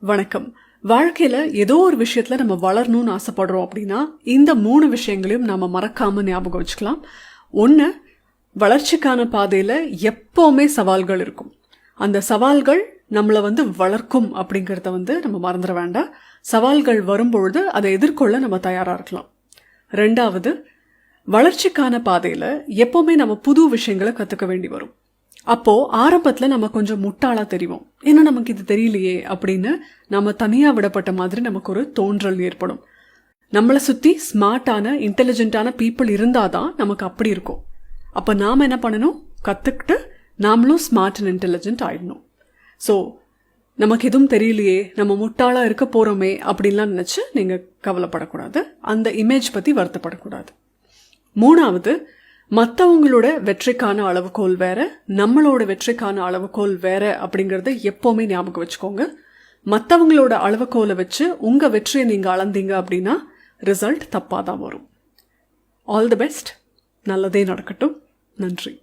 வணக்கம். வாழ்க்கையில ஏதோ ஒரு விஷயத்துல நம்ம வளரணும்னு ஆசைப்படுறோம் அப்படின்னா இந்த 3 விஷயங்களையும் நாம மறக்காம ஞாபகம் வச்சுக்கலாம். ஒன்று, வளர்ச்சிக்கான பாதையில எப்பவுமே சவால்கள் இருக்கும். அந்த சவால்கள் நம்மளை வளர்க்கும் அப்படிங்கிறத நம்ம மறந்துட வேண்டாம். சவால்கள் வரும்பொழுது அதை எதிர்கொள்ள நம்ம தயாரா இருக்கலாம். 2வது, வளர்ச்சிக்கான பாதையில எப்பவுமே நம்ம புது விஷயங்களை கத்துக்க வேண்டி வரும். அப்போ ஆரம்பத்துல நம்ம கொஞ்சம் முட்டாளா தெரியும், ஏன்னா நமக்கு இது தெரியலையே அப்படின்னு நம்ம தனியா விடப்பட்ட மாதிரி நமக்கு ஒரு தோன்றல் ஏற்படும். நம்மளை சுத்தி ஸ்மார்ட்டான இன்டெலிஜென்ட்டான பீப்புள் இருந்தாதான் நமக்கு அப்படி இருக்கும். அப்ப நாம என்ன பண்ணணும், கத்துக்கிட்டு நாமளும் ஸ்மார்ட் அண்ட் இன்டெலிஜென்ட் ஆயிடணும். ஸோ நமக்கு எதுவும் தெரியலையே, நம்ம முட்டாளா இருக்க போறோமே அப்படின்லாம் நினைச்சு நீங்க கவலைப்படக்கூடாது. அந்த இமேஜ் பத்தி வருத்தப்படக்கூடாது. 3வது, மற்றவங்களோட வெற்றிக்கான அளவுகோல் வேற, நம்மளோட வெற்றிக்கான அளவுகோல் வேற அப்படிங்கறத எப்பவுமே ஞாபகம் வச்சுக்கோங்க. மற்றவங்களோட அளவுகோலை வச்சு உங்க வெற்றியை நீங்க அளந்தீங்க அப்படின்னா ரிசல்ட் தப்பாதான் வரும். All the best. நல்லதே நடக்கட்டும். நன்றி.